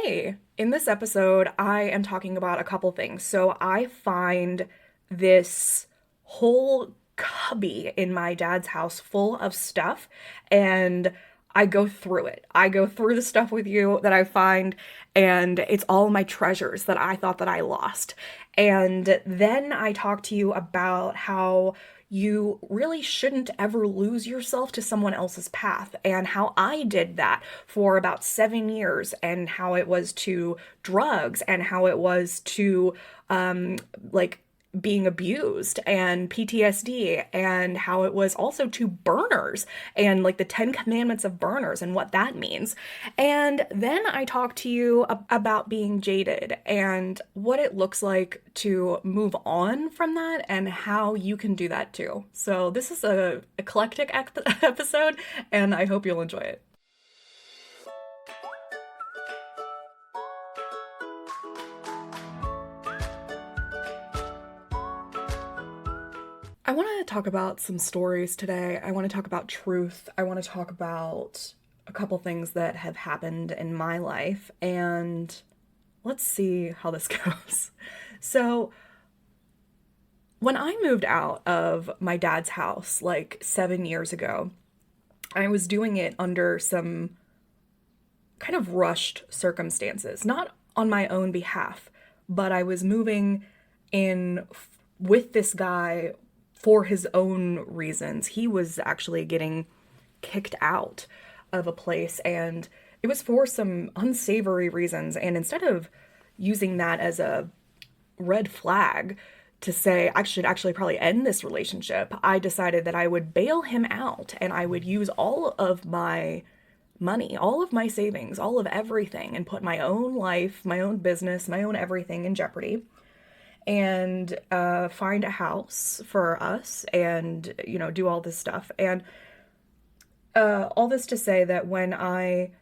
Hey, in this episode, I am talking about a couple things. So I find this whole cubby in my dad's house full of stuff, and I go through it. I go through the stuff with you that I find, and it's all my treasures that I thought that I lost. And then I talk to you about how you really shouldn't ever lose yourself to someone else's path, and how I did that for about 7 years, and how it was to drugs, and how it was to um like being abused and PTSD, and how it was also to burners and like the 10 commandments of burners and what that means. And then I talk to you about being jaded and what it looks like to move on from that and how you can do that too. So this is a eclectic episode, and I hope you'll enjoy it. I want to talk about some stories today. I want to talk about truth. I want to talk about a couple things that have happened in my life, and let's see how this goes. So, when I moved out of my dad's house like 7 years ago, I was doing it under some kind of rushed circumstances, not on my own behalf, but I was moving in with this guy for his own reasons. He was actually getting kicked out of a place, and it was for some unsavory reasons. And instead of using that as a red flag to say I should actually probably end this relationship, I decided that I would bail him out and I would use all of my money, all of my savings, all of everything, and put my own life, my own business, my own everything in jeopardy, and find a house for us, and do all this stuff. And all this to say that when I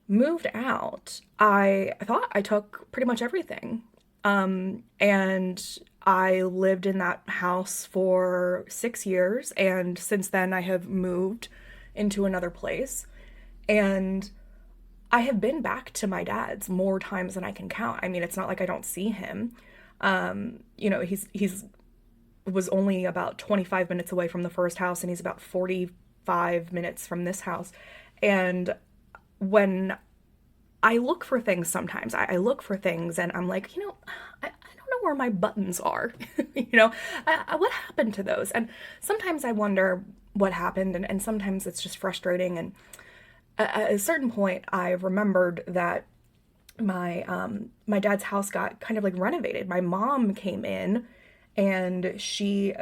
moved out, I thought I took pretty much everything. And I lived in that house for 6 years, and since then I have moved into another place. And I have been back to my dad's more times than I can count. I mean, it's not like I don't see him. He's was only about 25 minutes away from the first house, and he's about 45 minutes from this house. And when I look for things sometimes, I look for things and I'm like, I don't know where my buttons are. What happened to those? And sometimes I wonder what happened, and sometimes it's just frustrating. And at a certain point, I remembered that my dad's house got kind of like renovated. My mom came in and she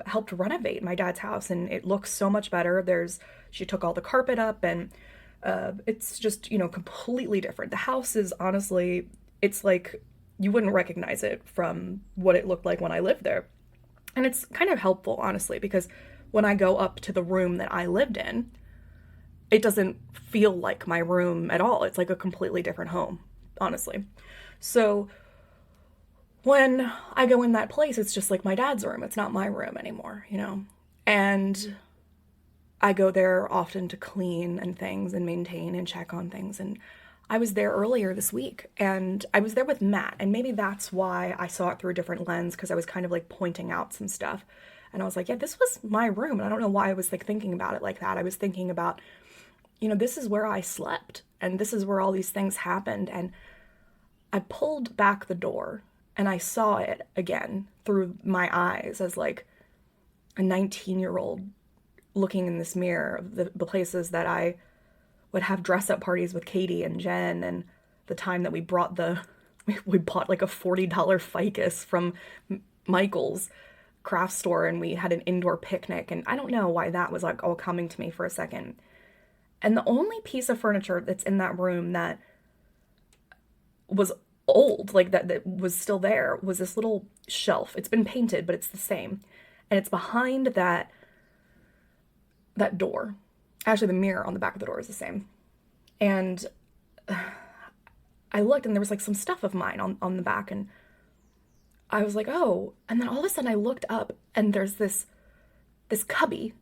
helped renovate my dad's house, and it looks so much better. She took all the carpet up, and it's just completely different. The house is honestly, it's like you wouldn't recognize it from what it looked like when I lived there. And it's kind of helpful, honestly, because when I go up to the room that I lived in, it doesn't feel like my room at all. It's like a completely different home, honestly. So when I go in that place, it's just like my dad's room. It's not my room anymore. And I go there often to clean and things and maintain and check on things. And I was there earlier this week, and I was there with Matt. And maybe that's why I saw it through a different lens, because I was kind of like pointing out some stuff. And I was like, yeah, this was my room. And I don't know why I was like thinking about it like that. I was thinking about, this is where I slept, and this is where all these things happened. And I pulled back the door and I saw it again through my eyes as like a 19-year-old looking in this mirror of the places that I would have dress up parties with Katie and Jen, and the time that we bought like a $40 ficus from Michael's craft store, and we had an indoor picnic. And I don't know why that was like all coming to me for a second. And the only piece of furniture that's in that room that was old, like that was still there, was this little shelf. It's been painted, but it's the same. And it's behind that door. Actually, the mirror on the back of the door is the same. And I looked, and there was like some stuff of mine on the back, and I was like, oh. And then all of a sudden I looked up, and there's this cubby.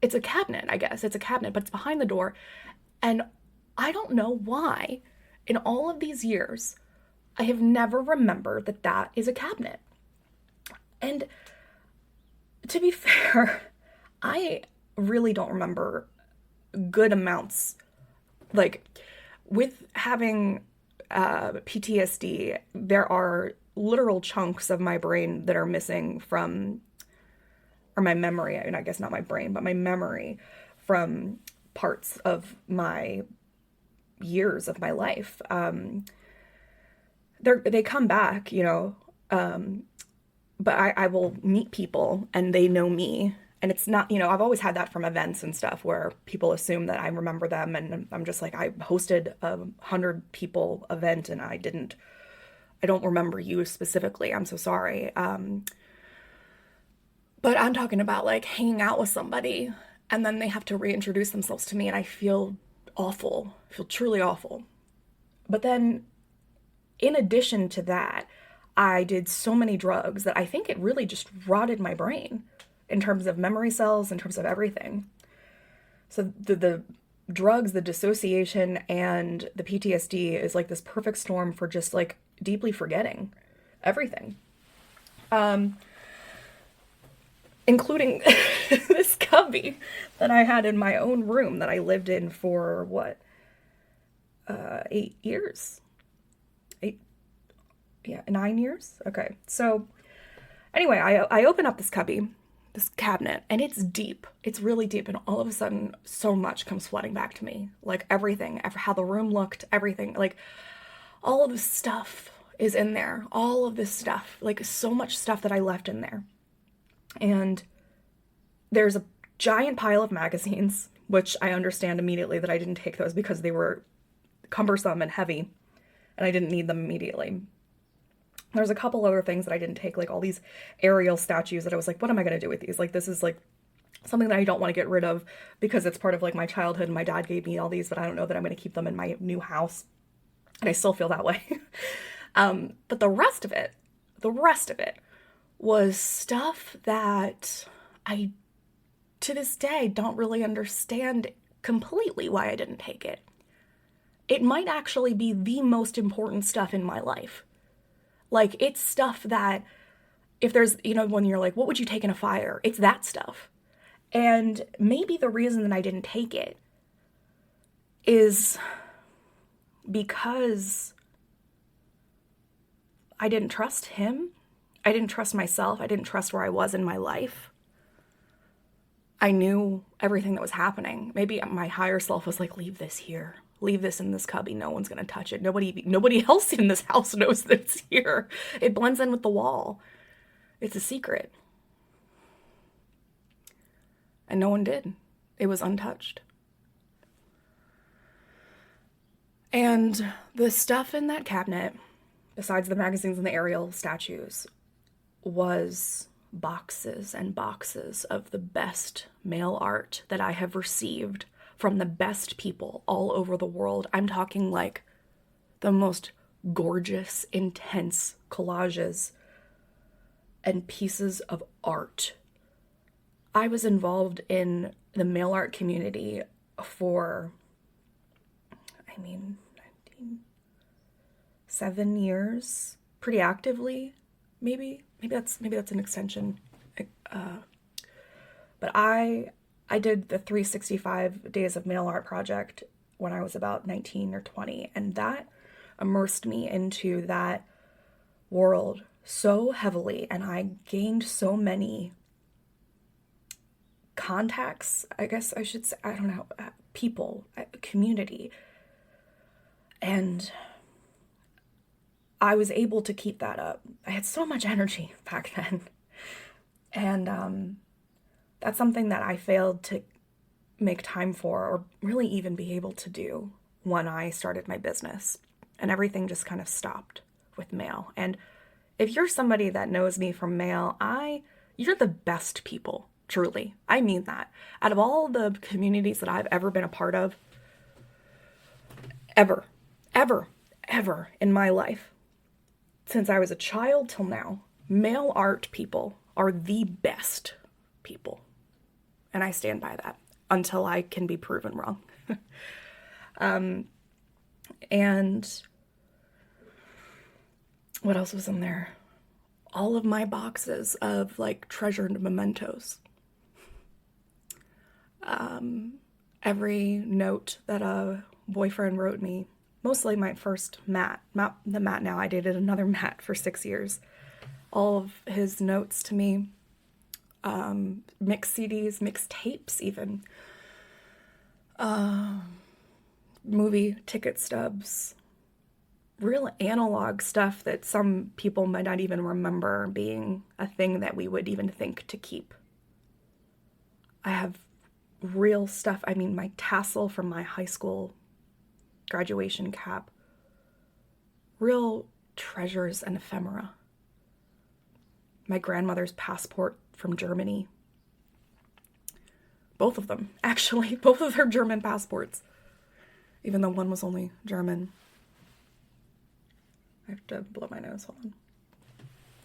It's a cabinet, I guess. It's a cabinet, but it's behind the door. And I don't know why in all of these years I have never remembered that that is a cabinet. And to be fair, I really don't remember good amounts. Like, with having PTSD, there are literal chunks of my brain that are missing from, or my memory, and I guess not my brain, but my memory from parts of my years of my life. They come back, but I will meet people and they know me. And it's not, I've always had that from events and stuff where people assume that I remember them. And I'm just like, I hosted a 100 people event and I don't remember you specifically. I'm so sorry. But I'm talking about like hanging out with somebody and then they have to reintroduce themselves to me and I feel awful, I feel truly awful. But then in addition to that, I did so many drugs that I think it really just rotted my brain in terms of memory cells, in terms of everything. So the drugs, the dissociation, and the PTSD is like this perfect storm for just like deeply forgetting everything. Including this cubby that I had in my own room that I lived in for 8 years? 9 years? Okay. So anyway, I open up this cubby, this cabinet, and it's deep. It's really deep. And all of a sudden, so much comes flooding back to me. Like everything, how the room looked, everything. Like all of this stuff is in there. All of this stuff. Like so much stuff that I left in there. And there's a giant pile of magazines, which I understand immediately that I didn't take those because they were cumbersome and heavy. And I didn't need them immediately. There's a couple other things that I didn't take, like all these aerial statues that I was like, what am I going to do with these? Like, this is like something that I don't want to get rid of because it's part of like my childhood and my dad gave me all these, but I don't know that I'm going to keep them in my new house. And I still feel that way. But the rest of it was stuff that I, to this day, don't really understand completely why I didn't take it. It might actually be the most important stuff in my life. Like, it's stuff that if there's, when you're like, what would you take in a fire? It's that stuff. And maybe the reason that I didn't take it is because I didn't trust him. I didn't trust myself. I didn't trust where I was in my life. I knew everything that was happening. Maybe my higher self was like, leave this here. Leave this in this cubby. No one's going to touch it. Nobody else in this house knows that it's here. It blends in with the wall. It's a secret. And no one did. It was untouched. And the stuff in that cabinet, besides the magazines and the aerial statues, was boxes and boxes of the best mail art that I have received from the best people all over the world. I'm talking like the most gorgeous, intense collages and pieces of art. I was involved in the mail art community for, 7 years, pretty actively, maybe that's an extension. But I did the 365 Days of Mail Art project when I was about 19 or 20, and that immersed me into that world so heavily, and I gained so many contacts, I guess I should say, I don't know, people, community, and I was able to keep that up. I had so much energy back then, and that's something that I failed to make time for or really even be able to do when I started my business. And everything just kind of stopped with mail. And if you're somebody that knows me from mail, you're the best people, truly. I mean that. Out of all the communities that I've ever been a part of, ever in my life, since I was a child till now, mail art people are the best people. And I stand by that until I can be proven wrong. And what else was in there? All of my boxes of like treasured mementos. Every note that a boyfriend wrote me, mostly my first Matt, not the Matt now, I dated another Matt for 6 years. All of his notes to me, mixed CDs, mixed tapes even, movie ticket stubs, real analog stuff that some people might not even remember being a thing that we would even think to keep. I have real stuff. I mean, my tassel from my high school graduation cap. Real treasures and ephemera. My grandmother's passport from Germany. Both of them, actually. Both of their German passports. Even though one was only German. I have to blow my nose. Hold on.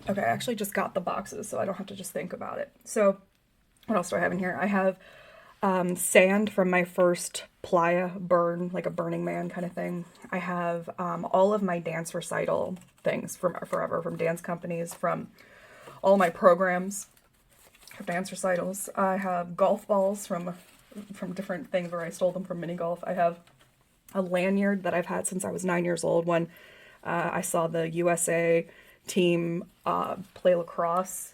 Okay, I actually just got the boxes, so I don't have to just think about it. So, what else do I have in here? I have sand from my first playa burn, like a Burning Man kind of thing. I have all of my dance recital things from forever, from dance companies, from all my programs of dance recitals. I have golf balls from different things where I stole them from mini golf. I have a lanyard that I've had since I was 9 years old when I saw the USA team play lacrosse,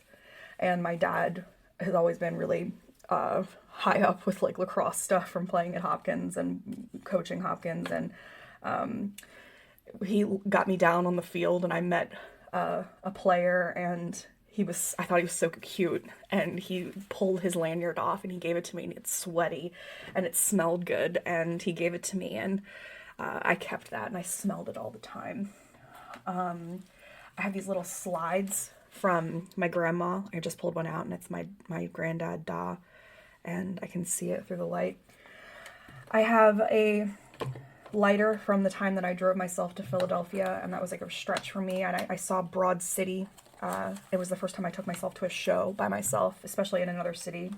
and my dad has always been really high up with like lacrosse stuff from playing at Hopkins and coaching Hopkins, and he got me down on the field, and I met a player, and I thought he was so cute, and he pulled his lanyard off and he gave it to me, and it's sweaty and it smelled good, and he gave it to me, and I kept that and I smelled it all the time. I have these little slides from my grandma. I just pulled one out, and it's my granddad, Da, and I can see it through the light. I have a lighter from the time that I drove myself to Philadelphia, and that was like a stretch for me, and I saw Broad City. It was the first time I took myself to a show by myself, especially in another city.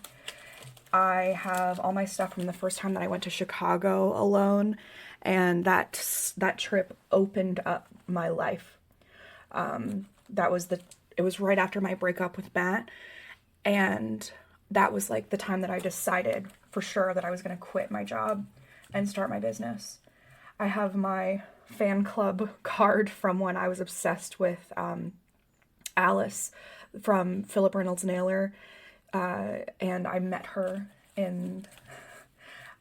I have all my stuff from the first time that I went to Chicago alone, and that trip opened up my life. It was right after my breakup with Matt, and that was like the time that I decided for sure that I was going to quit my job and start my business. I have my fan club card from when I was obsessed with Alice from Philip Reynolds Naylor, and I met her in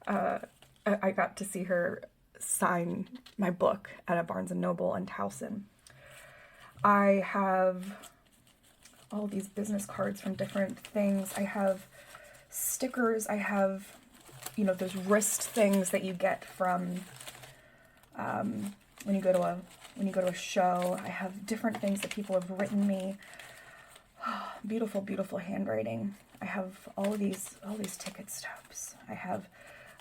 I got to see her sign my book at a Barnes & Noble in Towson. I have all these business cards from different things. I have stickers. I have, those wrist things that you get from when you go to a show. I have different things that people have written me. Beautiful, beautiful handwriting. I have all these ticket stubs. I have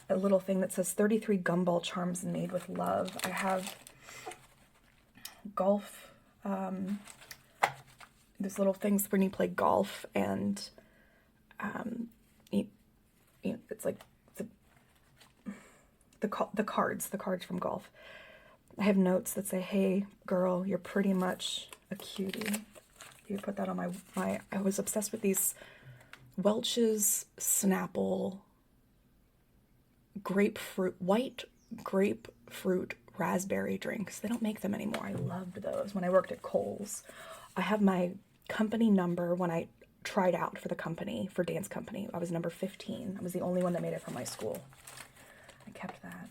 a little thing that says 33 gumball charms made with love. I have golf, these little things when you play golf, and it's like the cards from golf. I have notes that say, "Hey girl, you're pretty much a cutie." You put that on my I was obsessed with these Welch's Snapple white grapefruit raspberry drinks. They don't make them anymore. I loved those when I worked at Kohl's. I have my company number when I tried out for for dance company. I was number 15. I was the only one that made it from my school. I kept that.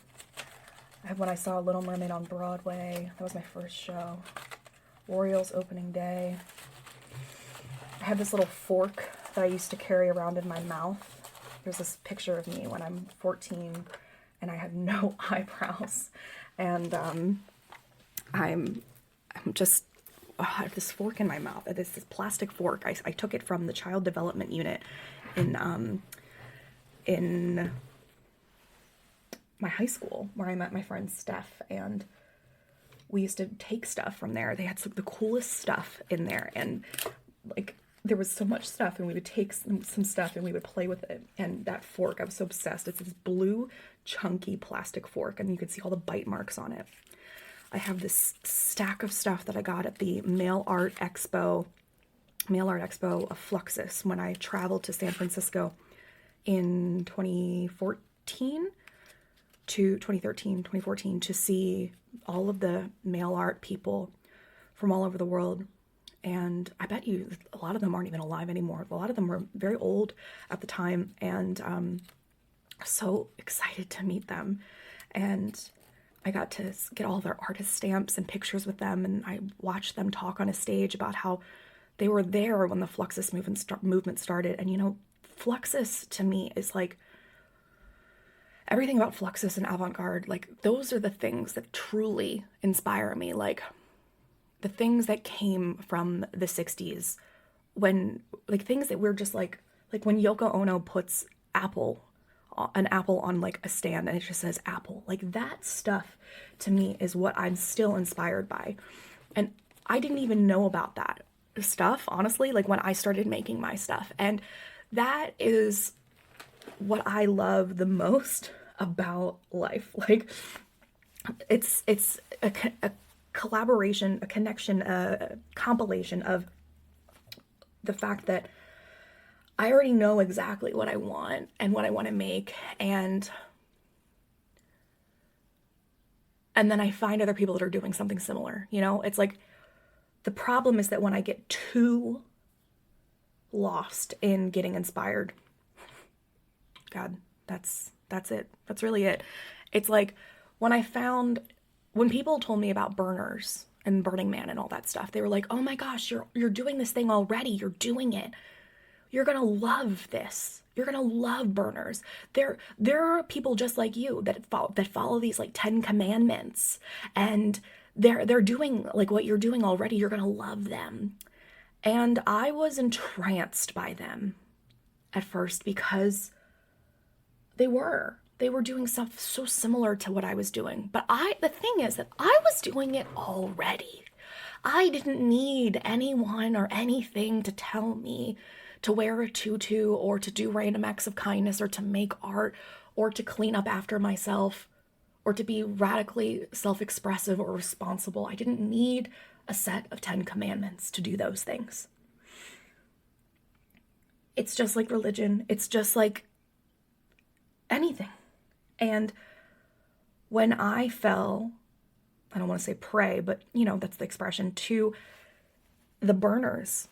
I have when I saw Little Mermaid on Broadway. That was my first show. Orioles opening day. I have this little fork that I used to carry around in my mouth. There's this picture of me when I'm 14 and I have no eyebrows, and I'm just I have this fork in my mouth. It's this plastic fork. I took it from the child development unit in my high school, where I met my friend Steph, and we used to take stuff from there. They had the coolest stuff in there, and like there was so much stuff, and we would take some stuff and we would play with it. And that fork, I was so obsessed. It's this blue, chunky plastic fork, and you could see all the bite marks on it. I have this stack of stuff that I got at the Mail Art Expo of Fluxus when I traveled to San Francisco in 2014 to see all of the mail art people from all over the world. And I bet you a lot of them aren't even alive anymore. A lot of them were very old at the time, and so excited to meet them. And I got to get all their artist stamps and pictures with them, and I watched them talk on a stage about how they were there when the Fluxus movement started. And, you know, Fluxus to me is like, everything about Fluxus and avant-garde, like, those are the things that truly inspire me. Like, the things that came from the 60s, when, like, things that we're just like when Yoko Ono puts an apple on like a stand and it just says Apple, like, that stuff to me is what I'm still inspired by. And I didn't even know about that stuff, honestly, like when I started making my stuff. And that is what I love the most about life. Like, it's a collaboration, a connection, a compilation of the fact that I already know exactly what I want and what I want to make, and then I find other people that are doing something similar. You know, it's like, the problem is that when I get too lost in getting inspired, God, that's it. That's really it. It's like, when people told me about burners and Burning Man and all that stuff, they were like, "Oh my gosh, you're doing this thing already. You're doing it. You're going to love this. You're going to love burners." There are people just like you that follow these like 10 commandments, and they're doing like what you're doing already. You're going to love them. And I was entranced by them at first because they were doing stuff so similar to what I was doing. But the thing is that I was doing it already. I didn't need anyone or anything to tell me to wear a tutu or to do random acts of kindness or to make art or to clean up after myself or to be radically self-expressive or responsible. I didn't need a set of 10 commandments to do those things. It's just like religion. It's just like anything. And when I fell, I don't want to say prey, but you know, that's the expression, to the burners,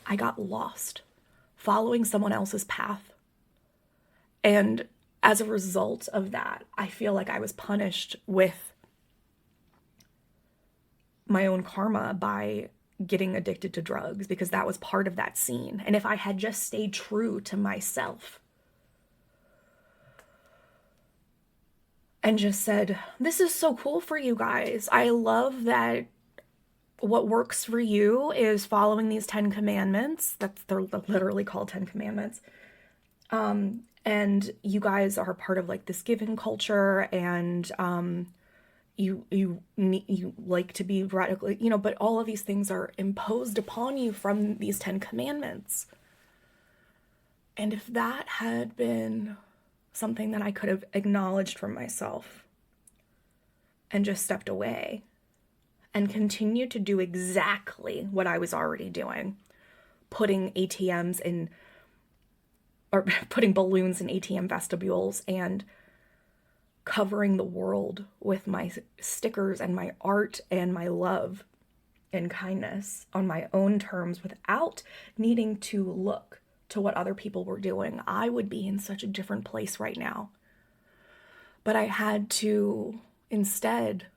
I got lost following someone else's path. And as a result of that, I feel like I was punished with my own karma by getting addicted to drugs, because that was part of that scene. And if I had just stayed true to myself and just said, "This is so cool for you guys. I love that what works for you is following these 10 commandments." They're literally called 10 commandments. And you guys are part of like this giving culture, and you like to be radically, you know, but all of these things are imposed upon you from these 10 commandments. And if that had been something that I could have acknowledged for myself and just stepped away and continued to do exactly what I was already doing, putting ATMs in, or putting balloons in ATM vestibules and covering the world with my stickers and my art and my love and kindness on my own terms without needing to look to what other people were doing, I would be in such a different place right now. But I had to, instead,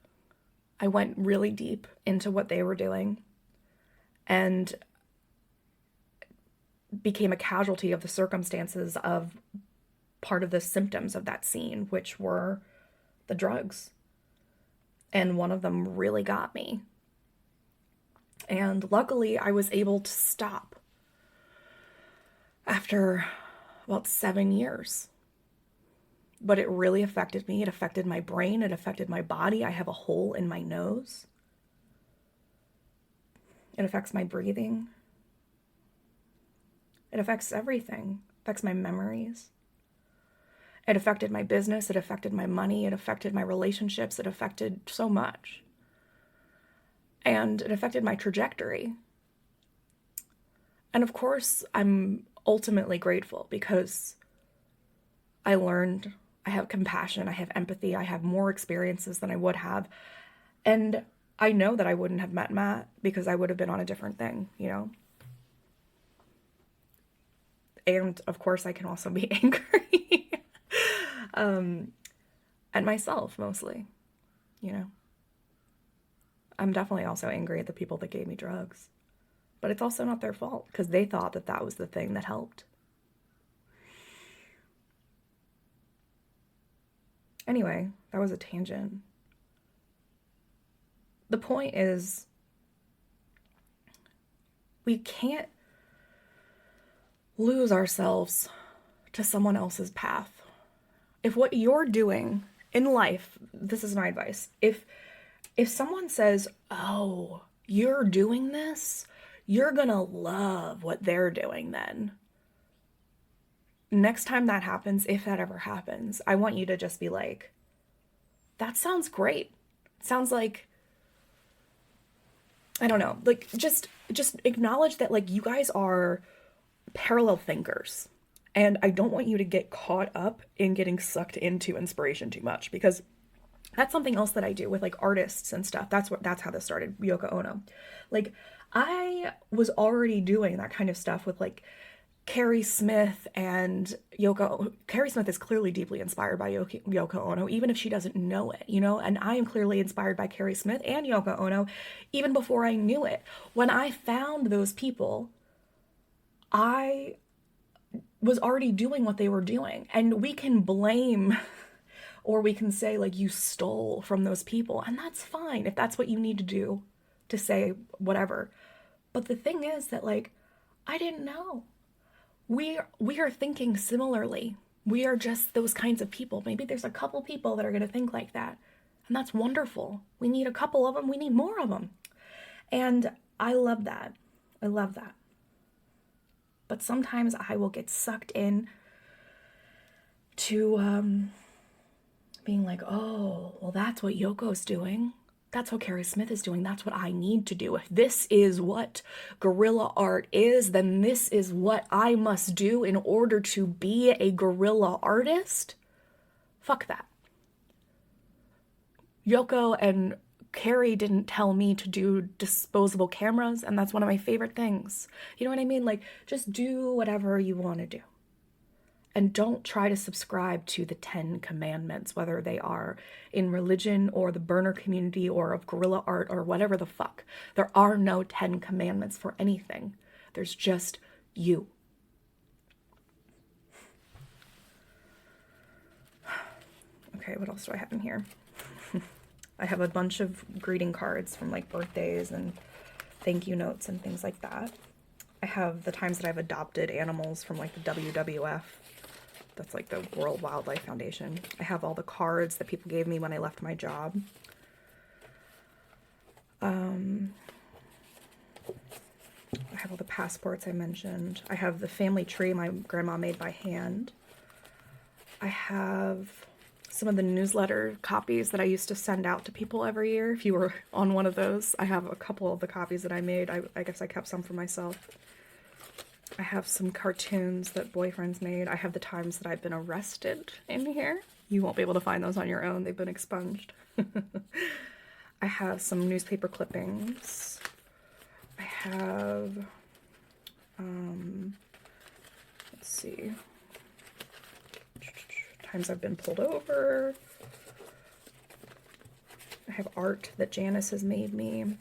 I went really deep into what they were doing and became a casualty of the circumstances of part of the symptoms of that scene, which were the drugs. And one of them really got me. And luckily, I was able to stop after about 7 years. But it really affected me. It affected my brain. It affected my body. I have a hole in my nose. It affects my breathing. It affects everything. It affects my memories. It affected my business. It affected my money. It affected my relationships. It affected so much. And it affected my trajectory. And of course, I'm ultimately grateful because I learned, I have compassion, I have empathy, I have more experiences than I would have. And I know that I wouldn't have met Matt because I would have been on a different thing, you know? And of course, I can also be angry at myself mostly, you know? I'm definitely also angry at the people that gave me drugs. But it's also not their fault because they thought that that was the thing that helped. Anyway, that was a tangent. The point is, we can't lose ourselves to someone else's path. If what you're doing in life, this is my advice, if someone says, oh, you're doing this, you're gonna love what they're doing then. Next time that happens, if that ever happens, I want you to just be like, that sounds great. Sounds like, I don't know, like just acknowledge that like you guys are parallel thinkers. And I don't want you to get caught up in getting sucked into inspiration too much because that's something else that I do with like artists and stuff. That's how this started, Yoko Ono. Like I was already doing that kind of stuff with like Carrie Smith and Yoko. Carrie Smith is clearly deeply inspired by Yoko Ono, even if she doesn't know it, you know? And I am clearly inspired by Carrie Smith and Yoko Ono, even before I knew it. When I found those people, I was already doing what they were doing. And we can blame or we can say, like, you stole from those people. And that's fine if that's what you need to do to say whatever. But the thing is that, like, I didn't know. We are thinking similarly. We are just those kinds of people. Maybe there's a couple people that are going to think like that. And that's wonderful. We need a couple of them. We need more of them. And I love that. I love that. But sometimes I will get sucked in to being like, oh, well, that's what Yoko's doing. That's what Carrie Smith is doing. That's what I need to do. If this is what guerrilla art is, then this is what I must do in order to be a guerrilla artist. Fuck that. Yoko and Carrie didn't tell me to do disposable cameras, and that's one of my favorite things. You know what I mean? Like, just do whatever you want to do. And don't try to subscribe to the 10 commandments, whether they are in religion or the burner community or of guerrilla art or whatever the fuck. There are no 10 commandments for anything. There's just you. Okay, what else do I have in here? I have a bunch of greeting cards from like birthdays and thank you notes and things like that. I have the times that I've adopted animals from like the WWF. That's like the World Wildlife Foundation. I have all the cards that people gave me when I left my job. I have all the passports I mentioned. I have the family tree my grandma made by hand. I have some of the newsletter copies that I used to send out to people every year. If you were on one of those, I have a couple of the copies that I made. I guess I kept some for myself. I have some cartoons that boyfriends made. I have the times that I've been arrested in here. You won't be able to find those on your own. They've been expunged. I have some newspaper clippings. I have, let's see, times I've been pulled over. I have art that Janice has made me.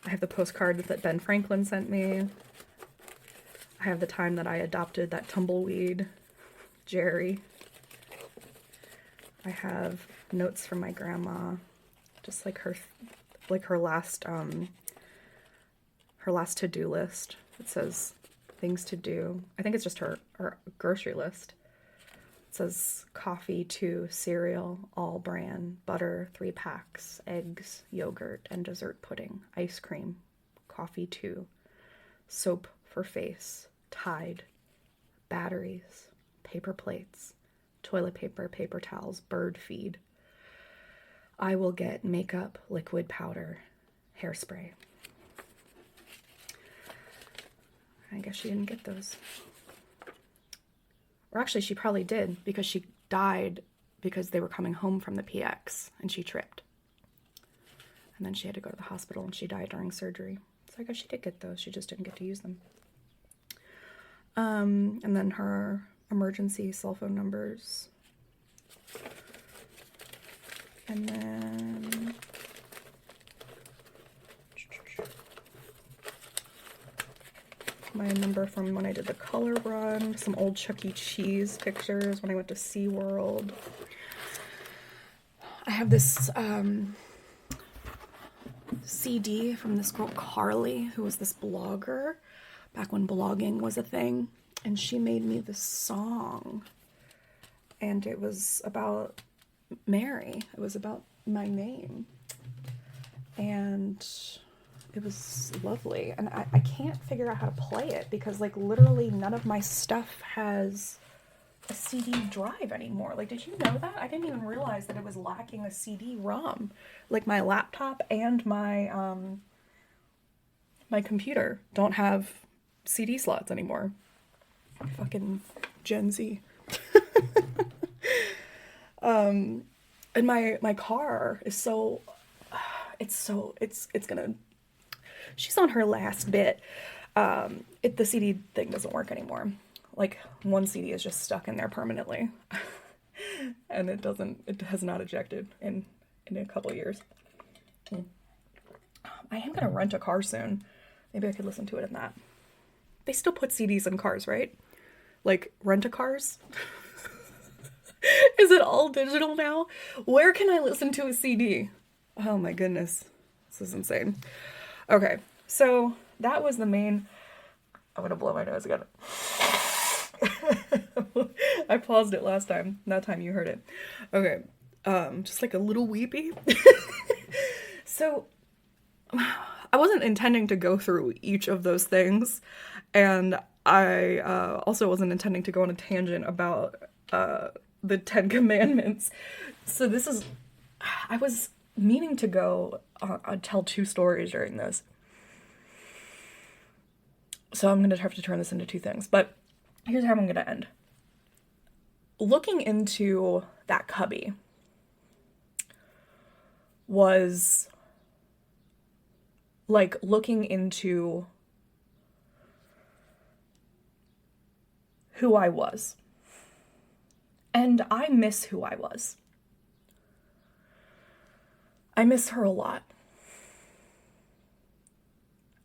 I have the postcard that Ben Franklin sent me. I have the time that I adopted that tumbleweed, Jerry. I have notes from my grandma, just like her last to-do list. It says things to do. I think it's just her grocery list. It says coffee, 2, cereal, all bran, butter, 3 packs, eggs, yogurt, and dessert pudding, ice cream, coffee, 2, soap for face, Tide, batteries, paper plates, toilet paper, paper towels, bird feed. I will get makeup, liquid powder, hairspray. I guess she didn't get those. Or actually, she probably did, because she died because they were coming home from the PX and she tripped. And then she had to go to the hospital and she died during surgery. So I guess she did get those. She just didn't get to use them. And then her emergency cell phone numbers. And then my number from when I did the color run, some old Chuck E. Cheese pictures when I went to SeaWorld. I have this CD from this girl Carly, who was this blogger back when blogging was a thing, and she made me this song, and it was about Mary. It was about my name, and it was lovely. And I can't figure out how to play it because, like, literally none of my stuff has a CD drive anymore. Like, did you know that? I didn't even realize that it was lacking a CD-ROM. Like, my laptop and my my computer don't have CD slots anymore. Fucking Gen Z. And my car is so, it's gonna, she's on her last bit. The CD thing doesn't work anymore. Like, one CD is just stuck in there permanently. And it has not ejected in a couple years. I am gonna rent a car soon. Maybe I could listen to it in that. They still put CDs in cars, right? Like, rent-a-cars? Is it all digital now? Where can I listen to a CD? Oh my goodness. This is insane. Okay, so that was the main... I'm gonna blow my nose again. I paused it last time. That time you heard it. Okay, just like a little weepy. So, I wasn't intending to go through each of those things, and I also wasn't intending to go on a tangent about the 10 Commandments. So this is... I was meaning to go tell 2 stories during this. So I'm going to have to turn this into 2 things. But here's how I'm going to end. Looking into that cubby was like looking into who I was. And I miss who I was. I miss her a lot.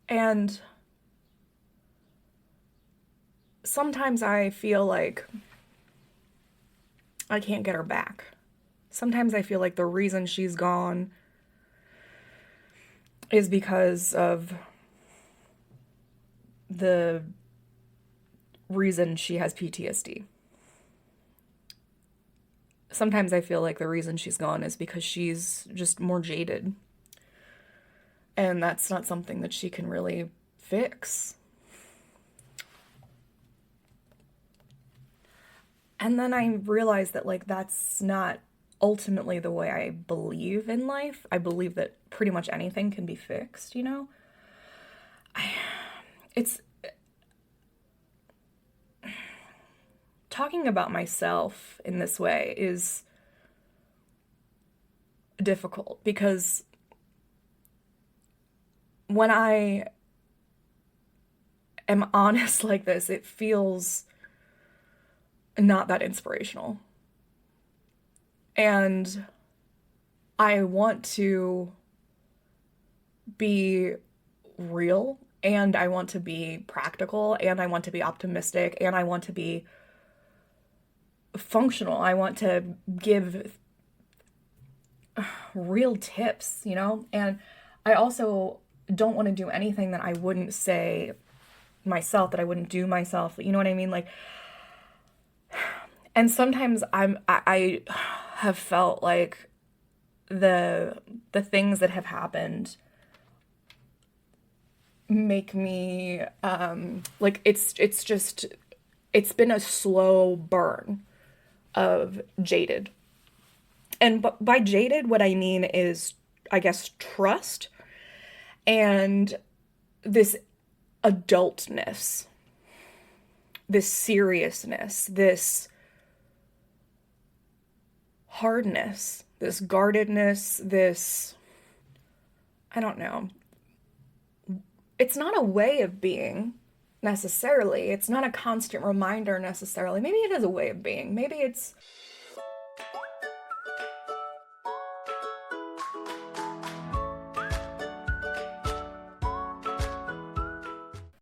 And sometimes I feel like I can't get her back. Sometimes I feel like the reason she's gone is because of the reason she has PTSD. Sometimes I feel like the reason she's gone is because she's just more jaded. And that's not something that she can really fix. And then I realized that, like, that's not ultimately the way I believe in life. I believe that pretty much anything can be fixed, you know? Talking about myself in this way is difficult because when I am honest like this, it feels not that inspirational. And I want to be real, and I want to be practical, and I want to be optimistic, and I want to be functional. I want to give real tips, you know? And I also don't want to do anything that I wouldn't say myself, that I wouldn't do myself. You know what I mean? Like, and sometimes I have felt like the things that have happened make me like it's been a slow burn of jaded. And by jaded, what I mean is, I guess, trust and this adultness, this seriousness, this hardness, this guardedness, this, I don't know. It's not a way of being necessarily. It's not a constant reminder necessarily. Maybe it is a way of being. Maybe it's